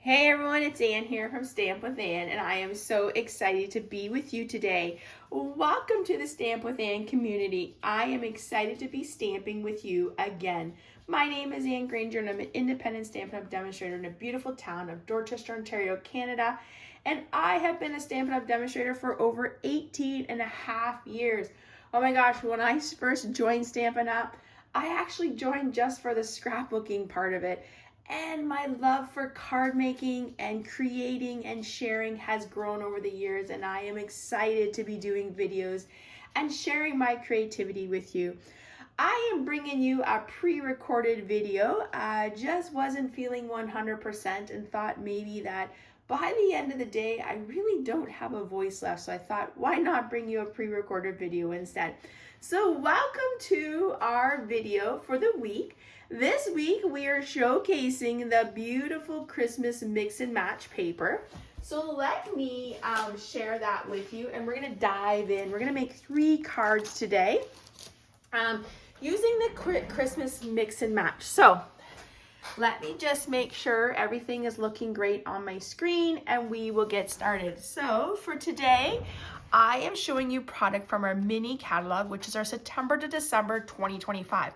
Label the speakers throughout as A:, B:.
A: Hey everyone, it's Ann here from Stamp with Ann, and I am so excited to be with you today. Welcome to the Stamp with Ann community. I am excited to be stamping with you again. My name is Ann Granger, and I'm an independent Stampin' Up! Demonstrator in the beautiful town of Dorchester, Ontario, Canada. And I have been a Stampin' Up! Demonstrator for over 18 and a half years. Oh my gosh, when I first joined Stampin' Up!, I actually joined just for the scrapbooking part of it. And my love for card making and creating and sharing has grown over the years, and I am excited to be doing videos and sharing my creativity with you. I am bringing you a pre-recorded video. I just wasn't feeling 100% and thought maybe that by the end of the day, I really don't have a voice left. So I thought, why not bring you a pre-recorded video instead? So welcome to our video for the week. This week we are showcasing the beautiful Christmas mix and match paper. So let me share that with you, and we're gonna dive in. We're gonna make 3 cards today using the Christmas mix and match. So let me just make sure everything is looking great on my screen and we will get started. So for today, I am showing you product from our mini catalog, which is our September to December 2025.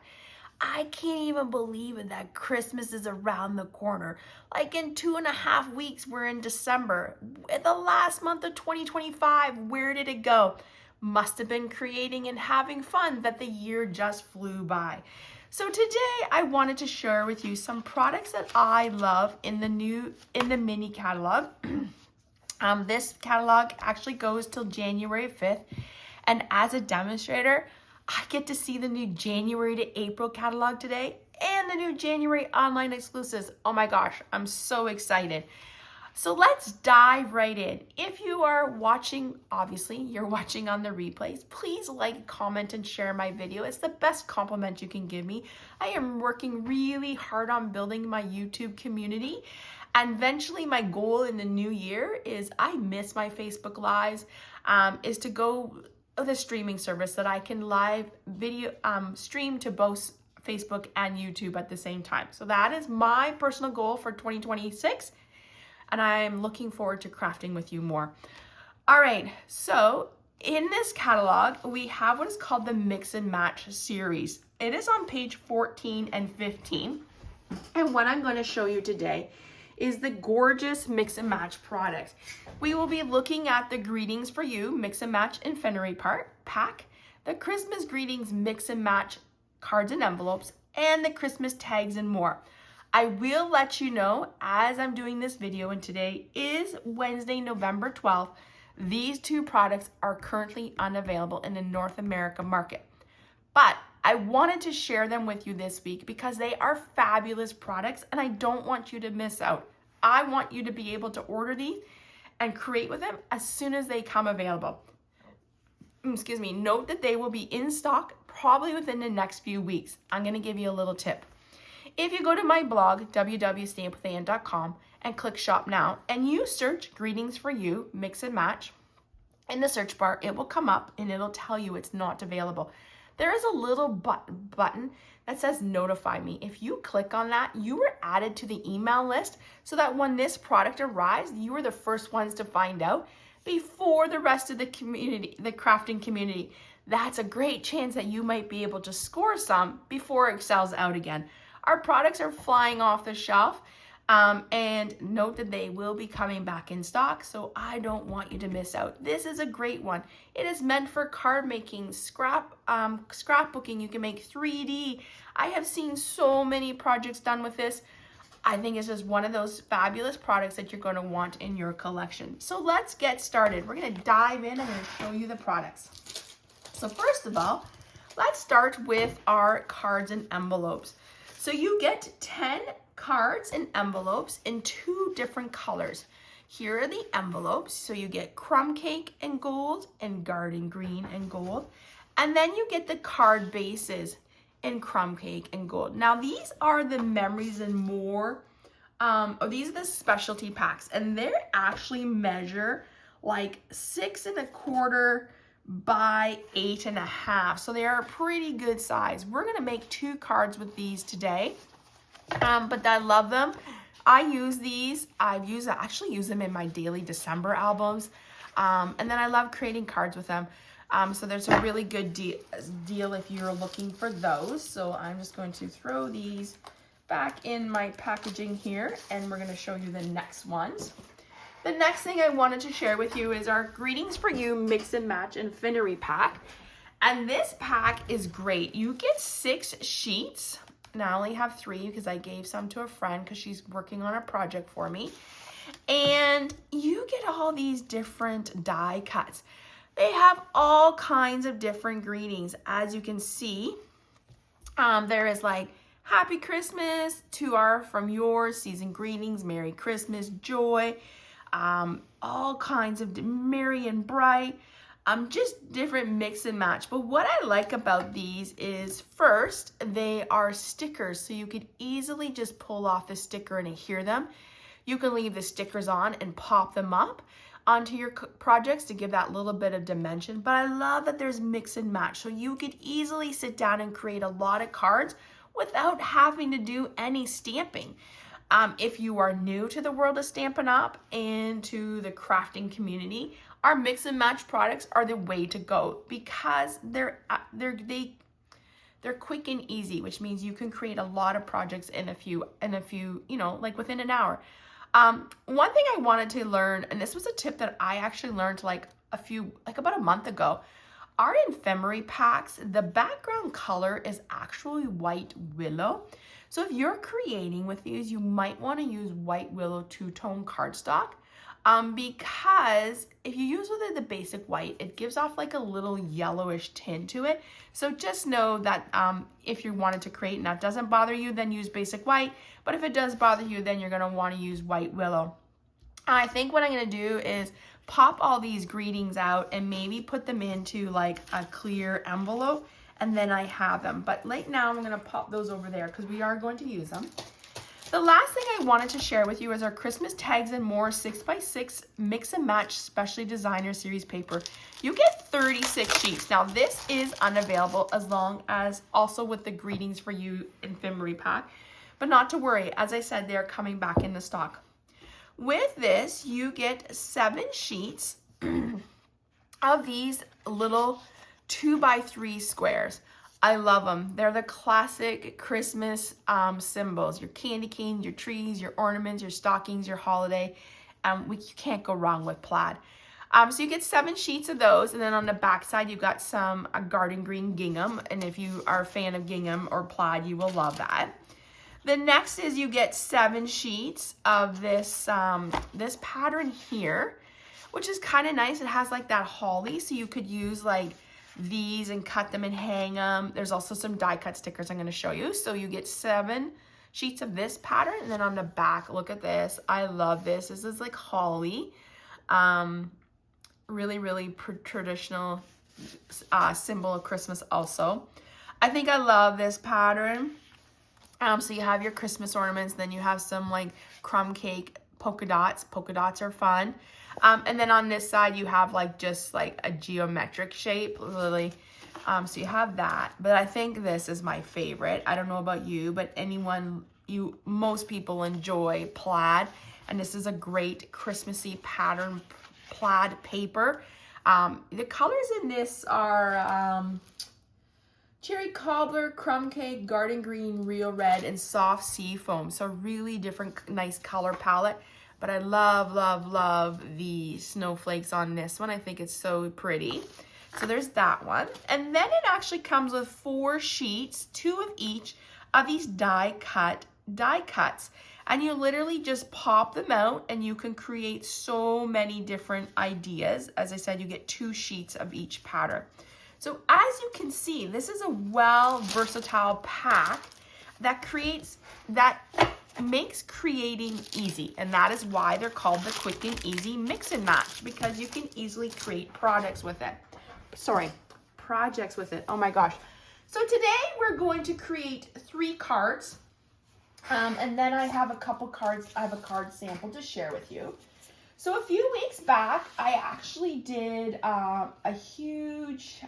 A: I can't even believe it that Christmas is around the corner. Like in 2.5 weeks, we're in December. The last month of 2025, where did it go? Must have been creating and having fun that the year just flew by. So today I wanted to share with you some products that I love in the mini catalog. This catalog actually goes till January 5th. And as a demonstrator, I get to see the new January to April catalog today and the new January online exclusives. Oh my gosh, I'm so excited. So let's dive right in. If you are watching, obviously you're watching on the replays, please like, comment, and share my video. It's the best compliment you can give me. I am working really hard on building my YouTube community. And eventually my goal in the new year is, I miss my Facebook Lives, is to go the streaming service that I can live video stream to both Facebook and YouTube at the same time. So that is my personal goal for 2026, and I'm looking forward to crafting with you more. All right, so in this catalog, we have what is called the Mix and Match series. It is on page 14 and 15, and what I'm going to show you today is the gorgeous mix and match product. We will be looking at the Greetings for You Mix and Match Ephemera pack, the Christmas Greetings Mix and Match cards and envelopes, and the Christmas tags and more. I will let you know as I'm doing this video, and today is Wednesday, November 12th, these 2 products are currently unavailable in the North America market. But I wanted to share them with you this week because they are fabulous products and I don't want you to miss out. I want you to be able to order these and create with them as soon as they come available. Excuse me, note that they will be in stock probably within the next few weeks. I'm going to give you a little tip. If you go to my blog, www.stampwithann.com, and click shop now, and you search Greetings for You Mix and Match, in the search bar, it will come up and it'll tell you it's not available. There is a little button that says notify me. If you click on that, you are added to the email list so that when this product arrives, you are the first ones to find out before the rest of the community, the crafting community. That's a great chance that you might be able to score some before it sells out again. Our products are flying off the shelf. And note that they will be coming back in stock, so I don't want you to miss out. This is a great one. It is meant for card making, scrapbooking. You can make 3D. I have seen so many projects done with this. I think it's just one of those fabulous products that you're going to want in your collection. So let's get started. We're going to dive in and I'm going to show you the products. So first of all, let's start with our cards and envelopes. So you get 10 cards and envelopes in 2 different colors. Here are the envelopes. So you get crumb cake and gold and garden green and gold. And then you get the card bases in crumb cake and gold. Now these are the memories and more. These are the specialty packs, and they actually measure like 6 1/4 by 8 1/2. So they are a pretty good size. We're gonna make 2 cards with these today. But I love them. I use these. I actually use them in my daily December albums. And then I love creating cards with them. So there's a really good deal if you're looking for those. So I'm just going to throw these back in my packaging here, and we're going to show you the next ones. The next thing I wanted to share with you is our Greetings for You Mix and Match Infinity pack. And this pack is great. You get 6 sheets. And I only have 3 because I gave some to a friend because she's working on a project for me. And you get all these different die cuts. They have all kinds of different greetings. As you can see, there is like Happy Christmas, to our from yours, season greetings, Merry Christmas, joy, all kinds of merry and bright, just different mix and match. But what I like about these is, first, they are stickers, so you could easily just pull off the sticker and adhere them. You can leave the stickers on and pop them up onto your projects to give that little bit of dimension. But I love that there's mix and match, so you could easily sit down and create a lot of cards without having to do any stamping. If you are new to the world of Stampin' Up! And to the crafting community, our mix and match products are the way to go because they're quick and easy, which means you can create a lot of projects in a few, like within an hour. One thing I wanted to learn, and this was a tip that I actually learned like about a month ago, our ephemera packs, the background color is actually white willow. So if you're creating with these, you might want to use white willow two-tone cardstock, because if you use with the basic white, it gives off like a little yellowish tint to it. So just know that if you wanted to create and that doesn't bother you, then use basic white. But if it does bother you, then you're going to want to use white willow. I think what I'm going to do is pop all these greetings out and maybe put them into like a clear envelope, and then I have them. But right now I'm going to pop those over there because we are going to use them. The last thing I wanted to share with you is our Christmas Tags and More 6x6 Mix and Match Specially Designer Series paper. You get 36 sheets. Now this is unavailable as long as also with the Greetings for You Ephemera pack. But not to worry, as I said, they're coming back into stock. With this, you get 7 sheets of these little 2x3 squares. I love them. They're the classic Christmas symbols. Your candy canes, your trees, your ornaments, your stockings, your holiday. You can't go wrong with plaid. So you get 7 sheets of those, and then on the back side you've got some garden green gingham, and if you are a fan of gingham or plaid, you will love that. The next is you get 7 sheets of this this pattern here, which is kind of nice. It has like that holly, so you could use like these and cut them and hang them. There's also some die cut stickers I'm going to show you. So you get 7 sheets of this pattern, and then on the back, look at this. I love this. This is like holly. Really traditional symbol of Christmas also. I think I love this pattern. So you have your Christmas ornaments, then you have some like crumb cake polka dots. Polka dots are fun. And then on this side, you have like just like a geometric shape, literally. So you have that, but I think this is my favorite. I don't know about you, but most people enjoy plaid, and this is a great Christmassy pattern plaid paper. The colors in this are cherry cobbler, crumb cake, garden green, real red, and soft sea foam. So really different, nice color palette. But I love the snowflakes on this one. I think it's so pretty. So there's that one. And then it actually comes with 4 sheets, 2 of each of these die cuts. And you literally just pop them out and you can create so many different ideas. As I said, you get 2 sheets of each pattern. So as you can see, this is a versatile pack that makes creating easy, and that is why they're called the quick and easy mix and match, because you can easily create projects with it. Oh my gosh. So today we're going to create 3 cards, and then I have a couple cards. I have a card sample to share with you. So a few weeks back, I actually did a huge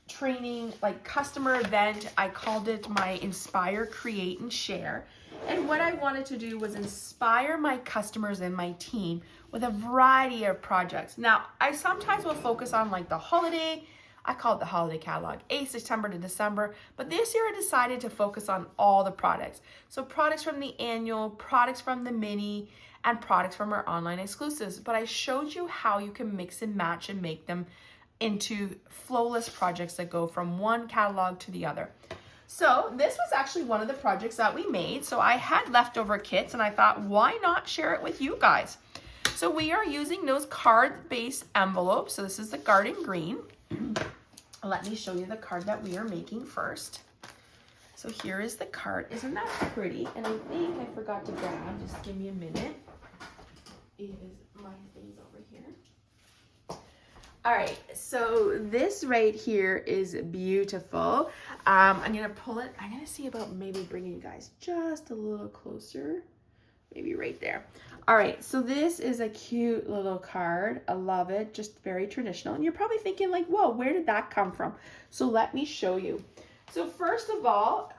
A: training, like customer event. I called it my Inspire, Create, and Share. And what I wanted to do was inspire my customers and my team with a variety of projects. Now, I sometimes will focus on like the holiday, I call it the holiday catalog, September to December, but this year I decided to focus on all the products. So products from the annual, products from the mini, and products from our online exclusives. But I showed you how you can mix and match and make them into flowless projects that go from one catalog to the other. So this was actually one of the projects that we made. So I had leftover kits and I thought, why not share it with you guys? So we are using those card-based envelopes. So this is the garden green. Let me show you the card that we are making first. So here is the card. Isn't that pretty? And I think I forgot to grab, just give me a minute. It is my things over here. All right, so this right here is beautiful. I'm gonna pull it. I'm gonna see about maybe bringing you guys just a little closer. Maybe right there. All right, so this is a cute little card. I love it, just very traditional. And you're probably thinking like, whoa, where did that come from? So let me show you. So first of all,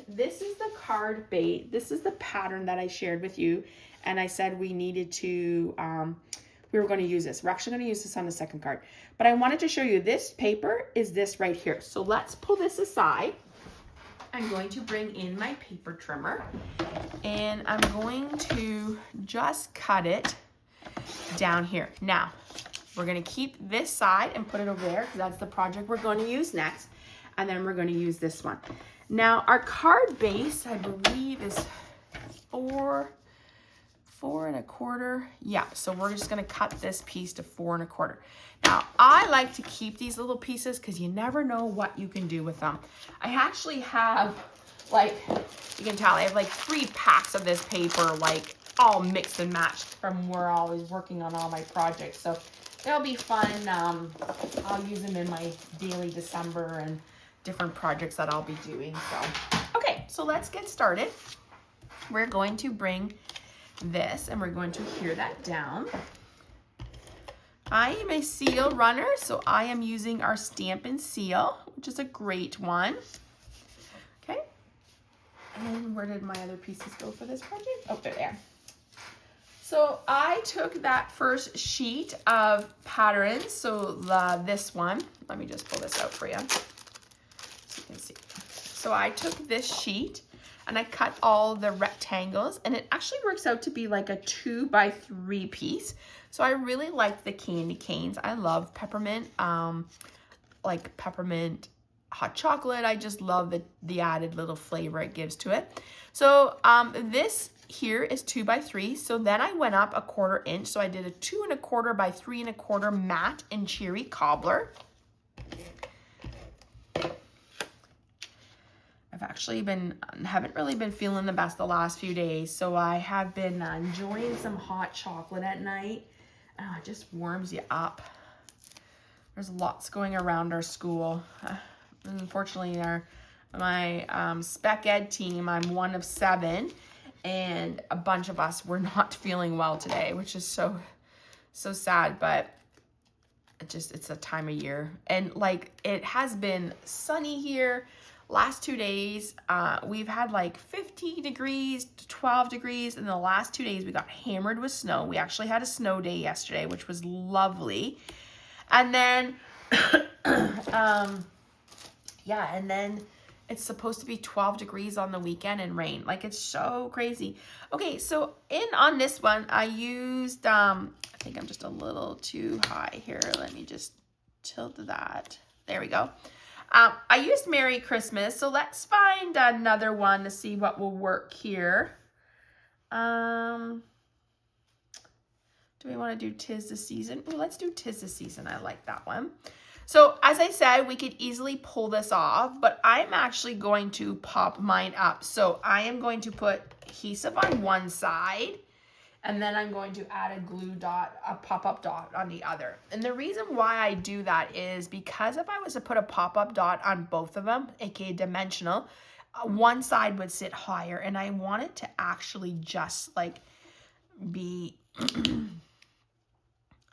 A: this is the card base. This is the pattern that I shared with you. And I said we needed to, we were gonna use this. We're actually gonna use this on the second card. But I wanted to show you this paper is this right here. So let's pull this aside. I'm going to bring in my paper trimmer and I'm going to just cut it down here. Now, we're gonna keep this side and put it over there because that's the project we're going to use next. And then we're gonna use this one. Now, our card base, I believe, is 4 1/4. Yeah, so we're just gonna cut this piece to 4 1/4. Now, I like to keep these little pieces because you never know what you can do with them. I actually have, like, you can tell, I have like 3 packs of this paper, like all mixed and matched from where I was working on all my projects. So it'll be fun. I'll use them in my daily December and different projects that I'll be doing. So, okay, so let's get started. We're going to bring this and we're going to hear that down. I am a seal runner, so I am using our Stamp and Seal, which is a great one. Okay, and where did my other pieces go for this project? Oh, they're there. So I took that first sheet of patterns, so this one, let me just pull this out for you so you can see. So I took this sheet and I cut all the rectangles, and it actually works out to be like a 2 by 3 piece. So I really like the candy canes. I love peppermint, like peppermint hot chocolate. I just love the added little flavor it gives to it. So this here is 2 by 3. So then I went up 1/4 inch. So I did a 2 1/4 by 3 1/4 matte and cherry cobbler. I've actually haven't really been feeling the best the last few days, so I have been enjoying some hot chocolate at night. It just warms you up. There's lots going around our school. Unfortunately, my spec ed team, I'm one of 7, and a bunch of us were not feeling well today, which is so sad, but it's a time of year. And like, it has been sunny here. Last 2 days, we've had like 50 degrees to 12 degrees. In the last 2 days, we got hammered with snow. We actually had a snow day yesterday, which was lovely. And then, yeah, and then it's supposed to be 12 degrees on the weekend and rain. Like, it's so crazy. Okay, so on this one, I used, I think I'm just a little too high here. Let me just tilt that. There we go. I used Merry Christmas, so let's find another one to see what will work here. Do we want to do 'Tis the Season? Oh, let's do 'Tis the Season. I like that one. So as I said, we could easily pull this off, but I'm actually going to pop mine up. So I am going to put adhesive on one side, and then I'm going to add a glue dot, a pop-up dot on the other. And the reason why I do that is because if I was to put a pop-up dot on both of them, aka dimensional, one side would sit higher, and I want it to actually just like be,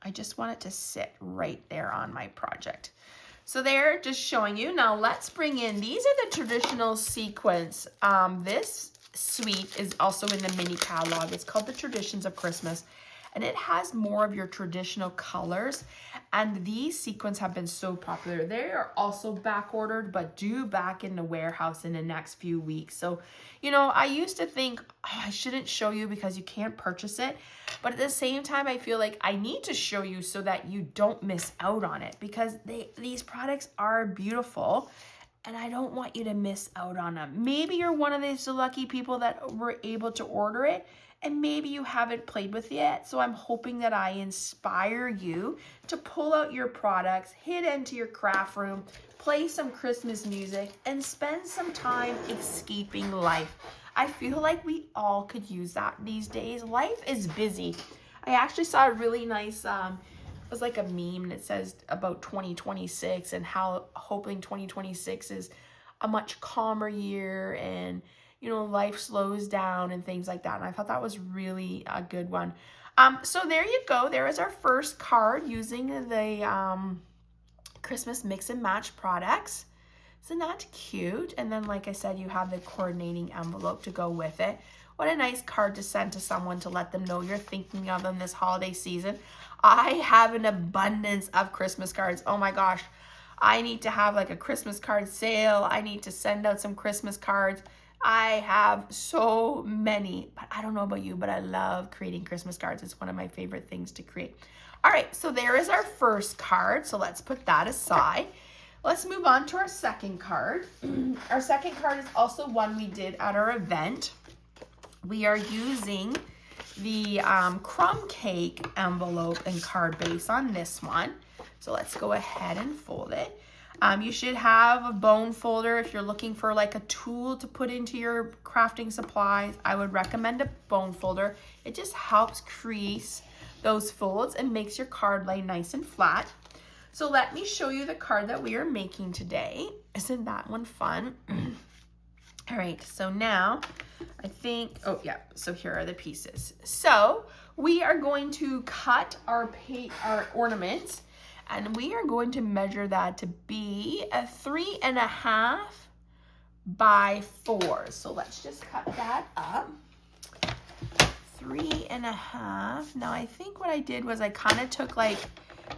A: I just want it to sit right there on my project. So they're just showing you. Now let's bring in, these are the traditional sequins. This suite is also in the mini catalog. It's called the Traditions of Christmas, and it has more of your traditional colors, and these sequins have been so popular. They are also back ordered, but due back in the warehouse in the next few weeks. So, you know, I used to think, oh, I shouldn't show you because you can't purchase it, but at the same time, I feel like I need to show you so that you don't miss out on it, because these products are beautiful, and I don't want you to miss out on them. Maybe you're one of these lucky people that were able to order it, and maybe you haven't played with it yet. So I'm hoping that I inspire you to pull out your products, head into your craft room, play some Christmas music, and spend some time escaping life. I feel like we all could use that these days. Life is busy. I actually saw a really nice, it was like a meme, and it says about 2026 and how hoping 2026 is a much calmer year, and you know, life slows down and things like that. And I thought that was really a good one. So there you go. There is our first card using the Christmas mix and match products. Isn't that cute? And then, like I said, you have the coordinating envelope to go with it. What a nice card to send to someone to let them know you're thinking of them this holiday season. I have an abundance of Christmas cards. Oh my gosh. I need to have like a Christmas card sale. I need to send out some Christmas cards. I have so many, but I don't know about you, but I love creating Christmas cards. It's one of my favorite things to create. All right, so there is our first card. So let's put that aside. Let's move on to our second card. Our second card is also one we did at our event. We are using the crumb cake envelope and card base on this one. So let's go ahead and fold it. You should have a bone folder if you're looking for like a tool to put into your crafting supplies. I would recommend a bone folder. It just helps crease those folds and makes your card lay nice and flat. So let me show you the card that we are making today. Isn't that one fun? All right, so now I think, oh yeah, so here are the pieces. So we are going to cut our ornaments, and we are going to measure that to be a 3.5 by 4. So let's just cut that up. 3.5. Now I think what I did was I kind of took like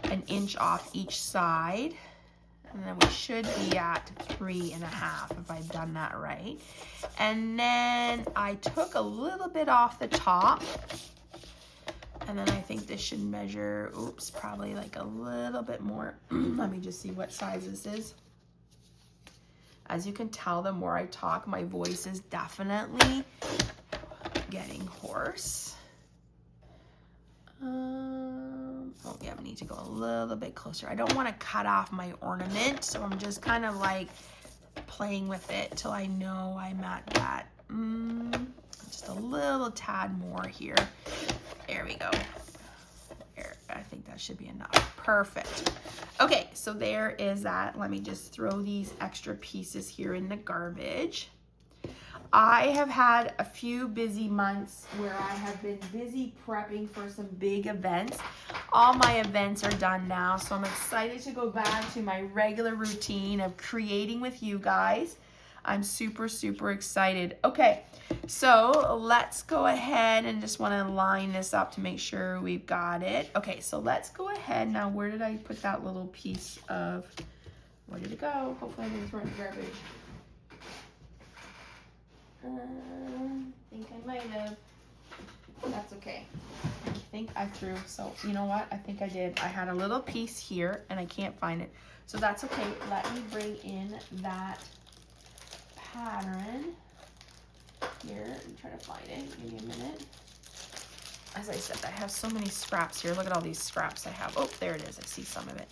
A: an inch off each side, and then we should be at 3.5 if I've done that right. And then I took a little bit off the top, and then I think this should measure, oops, probably like a little bit more. Let me just see what size this is. As you can tell, the more I talk, my voice is definitely getting hoarse. Oh yeah, we need to go a little bit closer. I don't want to cut off my ornament, so I'm just kind of like playing with it till I know I'm at that. Just a little tad more here. There we go. There, I think that should be enough. Perfect. Okay, so there is that. Let me just throw these extra pieces here in the garbage. I have had a few busy months where I have been busy prepping for some big events. All my events are done now, so I'm excited to go back to my regular routine of creating with you guys. I'm super, super excited. Okay, so let's go ahead and just want to line this up to make sure we've got it. Okay, so let's go ahead. Now, where did I put that little piece of, where did it go? Hopefully I didn't throw it in the garbage. I think I might have. That's okay. I think I threw, so you know what? I think I did. I had a little piece here and I can't find it. So that's okay. Let me bring in that pattern here and try to find it. Give me a minute. As I said, I have so many scraps here. Look at all these scraps I have. Oh, there it is. I see some of it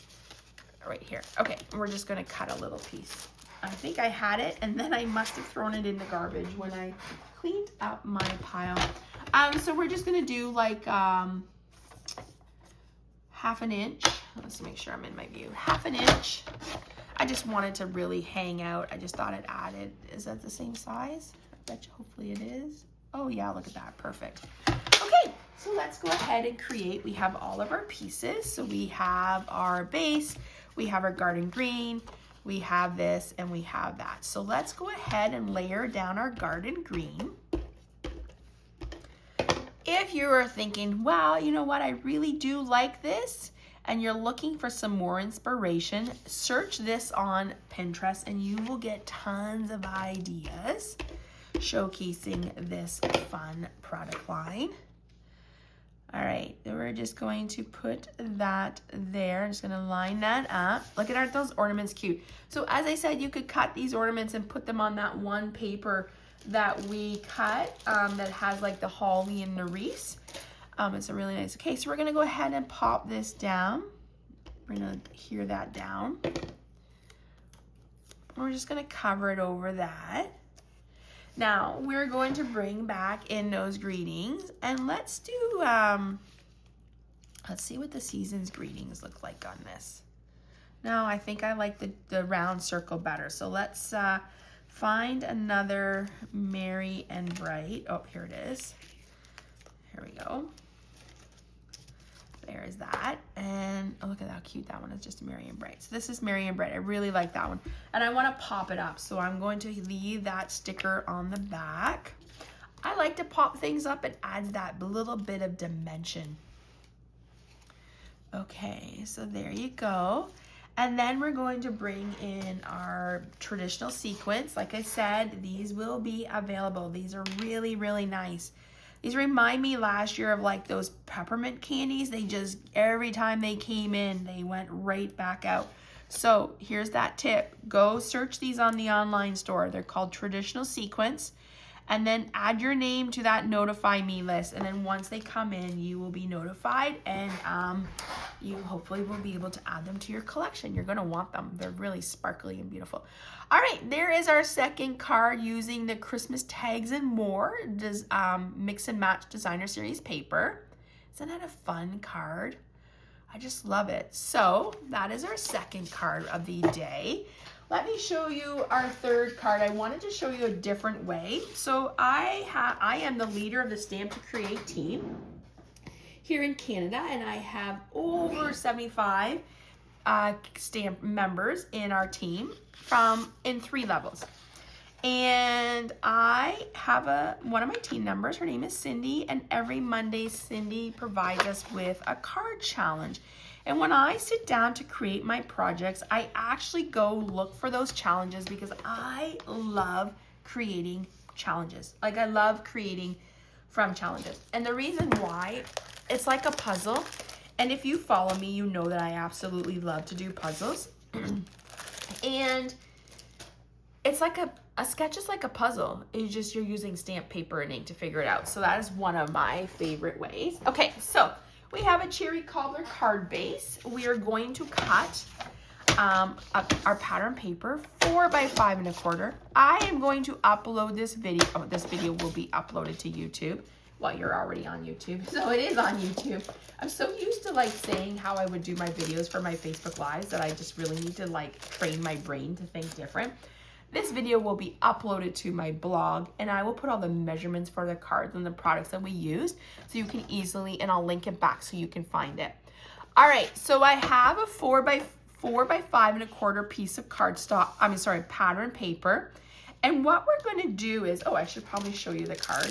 A: right here. Okay, we're just going to cut a little piece. I think I had it, and then I must have thrown it in the garbage when I cleaned up my pile. So we're just gonna do like 1/2 inch. Let's make sure I'm in my view. 1/2 inch. I just wanted to really hang out. I just thought it added. Is that the same size? I bet you, hopefully it is. Oh yeah, look at that, perfect. Okay, so let's go ahead and create. We have all of our pieces. So we have our base, we have our garden green, we have this, and we have that. So let's go ahead and layer down our garden green. if you are thinking, wow, you know what, I really do like this, and you're looking for some more inspiration, search this on Pinterest and you will get tons of ideas showcasing this fun product line. All right, we're just going to put that there. I'm just gonna line that up. Look at, aren't those ornaments cute? So as I said, you could cut these ornaments and put them on that one paper that we cut that has like the holly and the wreaths. It's a really nice. Okay, so we're gonna go ahead and pop this down. We're gonna adhere that down. We're just gonna cover it over that. Now we're going to bring back in those greetings, and let's do, let's see what the season's greetings look like on this. No, I think I like the round circle better. So let's find another merry and bright. Oh, here it is. Here we go. There's that. And oh, look at how cute that one is, just merry and bright. So this is merry and bright. I really like that one. And I want to pop it up. So I'm going to leave that sticker on the back. I like to pop things up. It adds that little bit of dimension. Okay, so there you go. And then we're going to bring in our traditional sequins. Like I said, these will be available. These are really, really nice. These remind me last year of like those peppermint candies. They just, every time they came in, they went right back out. So here's that tip. Go search these on the online store. They're called traditional sequins. And then add your name to that notify me list. And then once they come in, you will be notified, and you hopefully will be able to add them to your collection. You're gonna want them. They're really sparkly and beautiful. All right, there is our second card using the Christmas tags and more, mix and match designer series paper. Isn't that a fun card? I just love it. So that is our second card of the day. Let me show you our third card. I wanted to show you a different way. So I am the leader of the Stamp to Create team here in Canada, and I have over 75 stamp members in our team in 3 levels. And I have one of my team members. Her name is Cindy, and every Monday Cindy provides us with a card challenge. And when I sit down to create my projects, I actually go look for those challenges because I love creating challenges. Like, I love creating from challenges. And the reason why, it's like a puzzle. And if you follow me, you know that I absolutely love to do puzzles. And it's like a sketch is like a puzzle. It's just you're using stamp paper and ink to figure it out. So that is one of my favorite ways. Okay, so we have a cherry cobbler card base. We are going to cut our pattern paper 4 by 5 1/4. I am going to upload this video. Oh, this video will be uploaded to YouTube. Well, you're already on YouTube, so it is on YouTube. I'm so used to like saying how I would do my videos for my Facebook Lives that I just really need to like train my brain to think different. This video will be uploaded to my blog, and I will put all the measurements for the cards and the products that we used so you can easily, and I'll link it back so you can find it. All right, so I have a 4 by 5 1/4 piece of cardstock, pattern paper. And what we're going to do is, I should probably show you the card.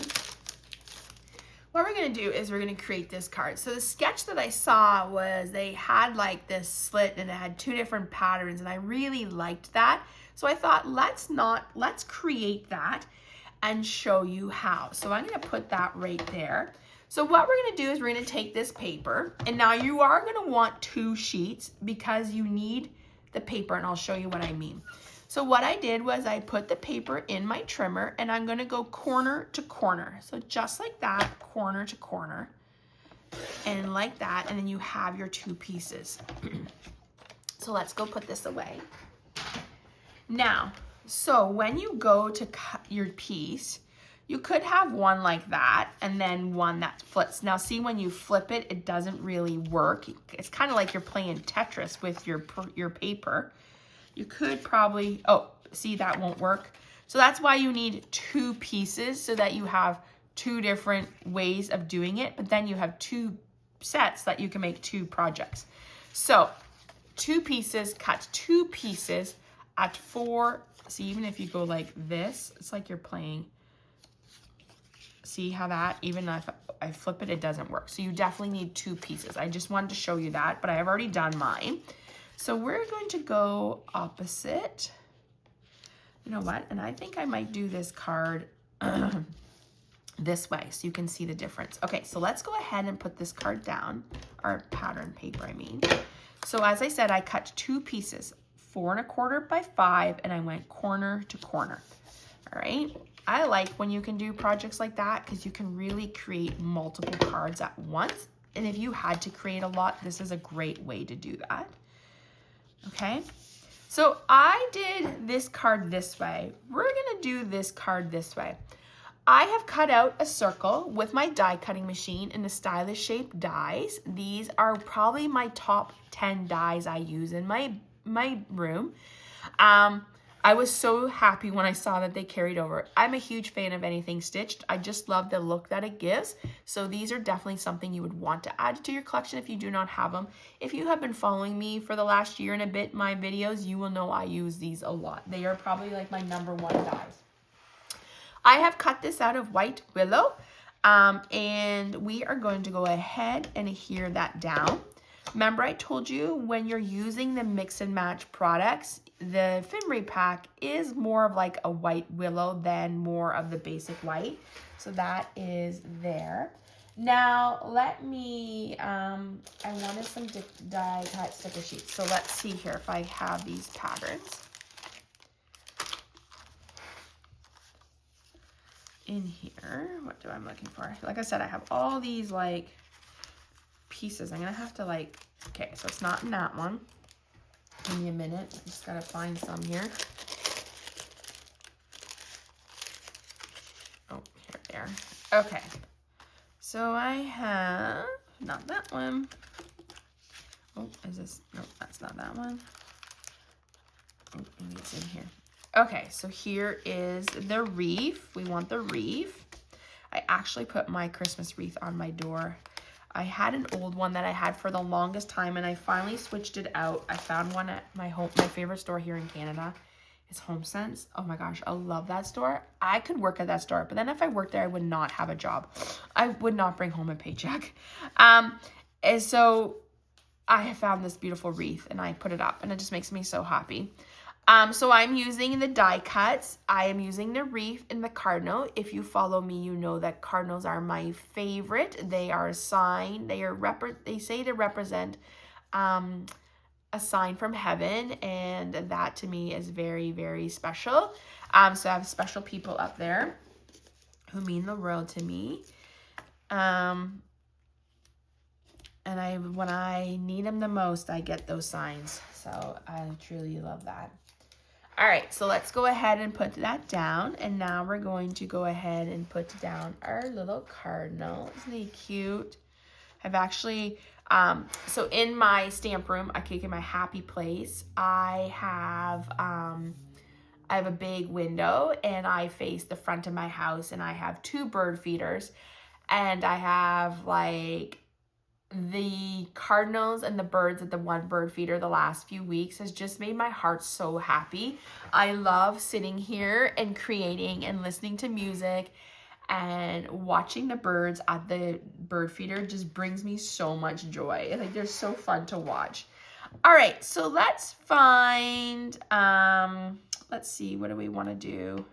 A: What we're going to do is we're going to create this card. So the sketch that I saw was they had like this slit and it had 2 different patterns, and I really liked that. So I thought, let's create that and show you how. So I'm going to put that right there. So what we're going to do is we're going to take this paper, and now you are going to want 2 sheets because you need the paper, and I'll show you what I mean. So what I did was I put the paper in my trimmer, and I'm going to go corner to corner. So just like that, corner to corner, and like that, and then you have your 2 pieces. So let's go put this away. Now, so when you go to cut your piece, you could have one like that and then one that flips. Now see, when you flip it, it doesn't really work. It's kind of like you're playing Tetris with your paper. You could probably, see, that won't work. So that's why you need 2 pieces so that you have 2 different ways of doing it, but then you have 2 sets that you can make 2 projects. So 2 pieces, cut 2 pieces at 4. See, even if you go like this, it's like you're playing See how that, even if I flip it, it doesn't work. So you definitely need 2 pieces. I just wanted to show you that, but I have already done mine. So we're going to go opposite. You know what? And I think I might do this card this way so you can see the difference. Okay, so let's go ahead and put this card down, or pattern paper, I mean. So as I said, I cut 2 pieces, 4 1/4 by 5, and I went corner to corner. All right. I like when you can do projects like that because you can really create multiple cards at once. And if you had to create a lot, this is a great way to do that. Okay. So I did this card this way. We're going to do this card this way. I have cut out a circle with my die cutting machine in the stylish shape dies. These are probably my top 10 dies I use in my room. I was so happy when I saw that they carried over. I'm a huge fan of anything stitched. I just love the look that it gives. So these are definitely something you would want to add to your collection if you do not have them. If you have been following me for the last year and a bit, my videos, you will know I use these a lot. They are probably like my #1 dies. I have cut this out of white willow, and we are going to go ahead and adhere that down. Remember I told you when you're using the mix and match products, the ephemera pack is more of like a white willow than more of the basic white. So that is there. Now let me, I wanted some die cut sticker sheets. So let's see here if I have these patterns in here. What do I'm looking for? Like I said, I have all these like pieces. I'm gonna have to like, okay, so it's not in that one. Give me a minute. I just gotta find some here. Oh, here they are. Okay, so I have, not that one. Oh, is this, no, that's not that one. Oh, maybe it's in here. Okay, so here is the wreath. We want the wreath. I actually put my Christmas wreath on my door. I had an old one that I had for the longest time, and I finally switched it out. I found one at my favorite store here in Canada. It's HomeSense. Oh my gosh, I love that store. I could work at that store, but then if I worked there, I would not have a job. I would not bring home a paycheck. And so I have found this beautiful wreath, and I put it up, and it just makes me so happy. So I'm using the die cuts. I am using the wreath and the cardinal. If you follow me, you know that cardinals are my favorite. They are a sign. They say to represent a sign from heaven, and that to me is very, very special. So I have special people up there who mean the world to me. And when I need them the most, I get those signs. So I truly love that. All right, so let's go ahead and put that down. And now we're going to go ahead and put down our little cardinal. Isn't he cute? I've actually, so in my stamp room, in my happy place, I have a big window, and I face the front of my house, and I have 2 bird feeders, and I have like the cardinals and the birds at the 1 bird feeder the last few weeks has just made my heart so happy. I love sitting here and creating and listening to music, and watching the birds at the bird feeder just brings me so much joy. Like, they're so fun to watch. All right, so let's find, let's see, what do we want to do?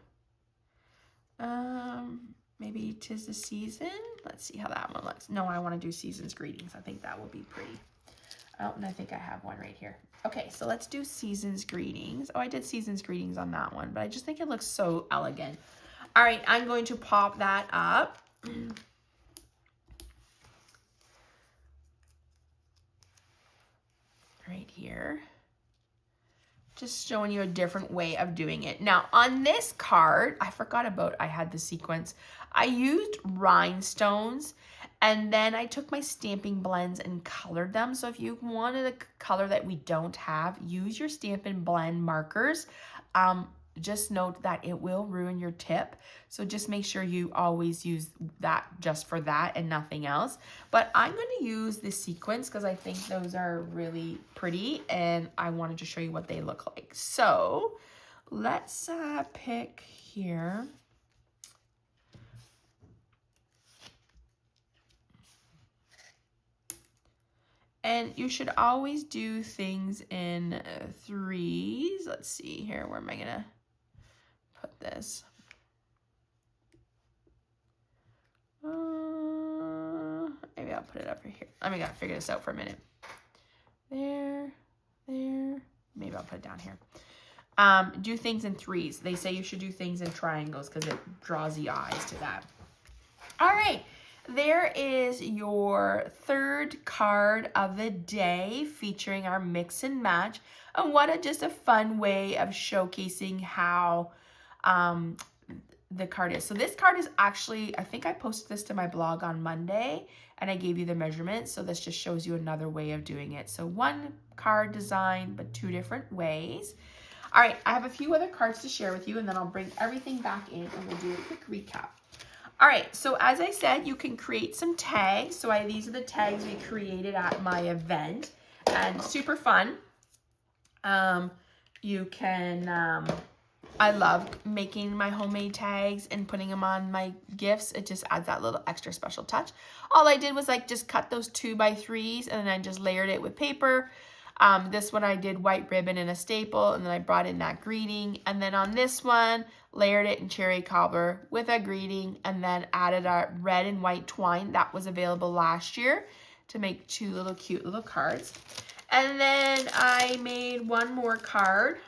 A: Maybe 'Tis the Season. Let's see how that one looks. No, I want to do Season's Greetings. I think that will be pretty. Oh, and I think I have one right here. Okay, so let's do Season's Greetings. Oh, I did Season's Greetings on that one, but I just think it looks so elegant. All right, I'm going to pop that up. Right here. Just showing you a different way of doing it. Now, on this card, I forgot I had the sequence. I used rhinestones, and then I took my stamping blends and colored them. So if you wanted a color that we don't have, use your Stampin' Blend markers. Just note that it will ruin your tip. So just make sure you always use that just for that and nothing else. But I'm going to use the sequins because I think those are really pretty, and I wanted to show you what they look like. So let's pick here. And you should always do things in threes. Let's see here, where am I gonna put this? Maybe I'll put it over here. I gotta figure this out for a minute. There. Maybe I'll put it down here. Do things in threes. They say you should do things in triangles because it draws the eyes to that. All right, there is your third card of the day featuring our mix and match. And what just a fun way of showcasing how the card is. So this card is actually, I think I posted this to my blog on Monday and I gave you the measurements. So this just shows you another way of doing it. So one card design, but two different ways. All right, I have a few other cards to share with you and then I'll bring everything back in and we'll do a quick recap. All right, so as I said, you can create some tags. So these are the tags we created at my event and super fun. You can, I love making my homemade tags and putting them on my gifts. It just adds that little extra special touch. All I did was just cut those 2x3s and then I just layered it with paper. This one I did white ribbon and a staple, and then I brought in that greeting. And then on this one, layered it in cherry cobbler with a greeting, and then added a red and white twine that was available last year to make two little cute little cards. And then I made one more card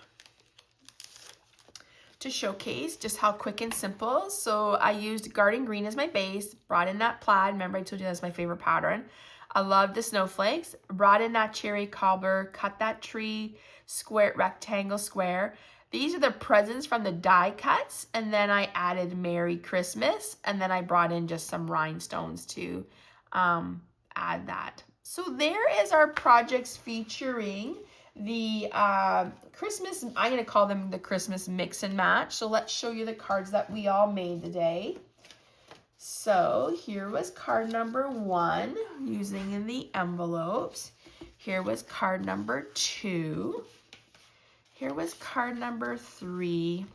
A: to showcase just how quick and simple. So I used garden green as my base, brought in that plaid. Remember I told you that's my favorite pattern. I love the snowflakes, brought in that cherry cobbler, cut that tree square, rectangle square. These are the presents from the die cuts. And then I added Merry Christmas. And then I brought in just some rhinestones to add that. So there is our projects featuring the Christmas, I'm going to call them the Christmas mix and match. So let's show you the cards that we all made today. So here was card number 1 using in the envelopes. Here was card number 2. Here was card number 3.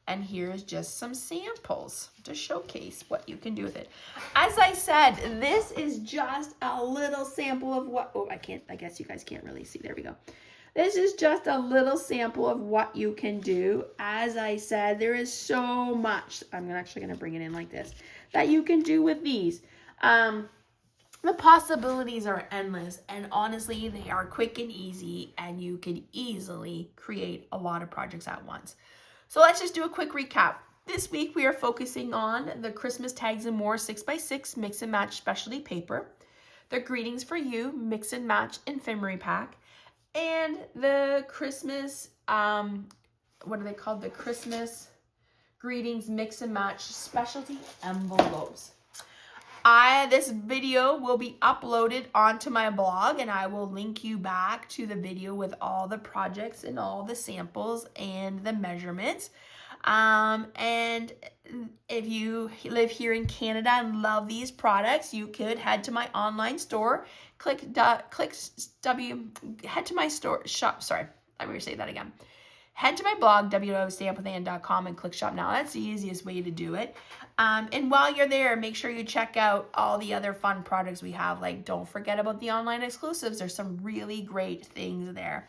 A: And here's just some samples to showcase what you can do with it. As I said, this is just a little sample of what, I guess you guys can't really see. There we go. This is just a little sample of what you can do. As I said, there is so much. I'm actually going to bring it in like this, that you can do with these. The possibilities are endless, and honestly, they are quick and easy, and you can easily create a lot of projects at once. So let's just do a quick recap. This week, we are focusing on the Christmas Tags and More 6x6 Mix and Match Specialty Paper, the Greetings for You Mix and Match Ephemera Pack, and the Christmas, what are they called? The Christmas Greetings Mix and Match Specialty Envelopes. This video will be uploaded onto my blog, and I will link you back to the video with all the projects and all the samples and the measurements. And if you live here in Canada and love these products, you could head to my online store, head to my store, shop, sorry, I'm going to say that again. Head to my blog, www.stampwithann.com, and click shop now. That's the easiest way to do it. And while you're there, make sure you check out all the other fun products we have. Like, don't forget about the online exclusives. There's some really great things there.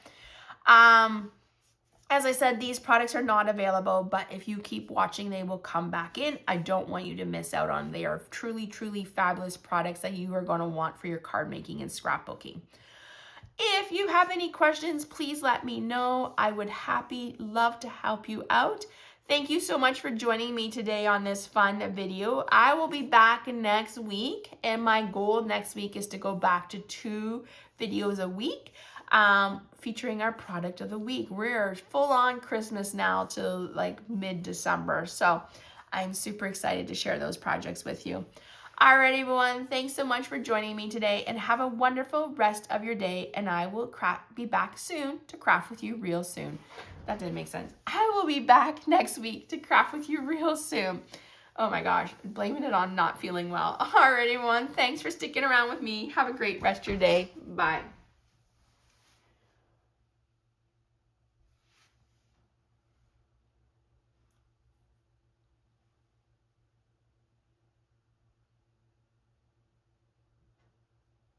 A: As I said, these products are not available, but if you keep watching, they will come back in. I don't want you to miss out on. They are truly, truly fabulous products that you are going to want for your card making and scrapbooking. If you have any questions, please let me know. I would love to help you out. Thank you so much for joining me today on this fun video. I will be back next week, and my goal next week is to go back to 2 videos a week featuring our product of the week. We're full on Christmas now till like mid-December, so I'm super excited to share those projects with you. All right, everyone, thanks so much for joining me today, and have a wonderful rest of your day, and I will be back soon to craft with you real soon. That didn't make sense. I will be back next week to craft with you real soon. Oh my gosh, blaming it on not feeling well. All right, everyone, thanks for sticking around with me. Have a great rest of your day. Bye.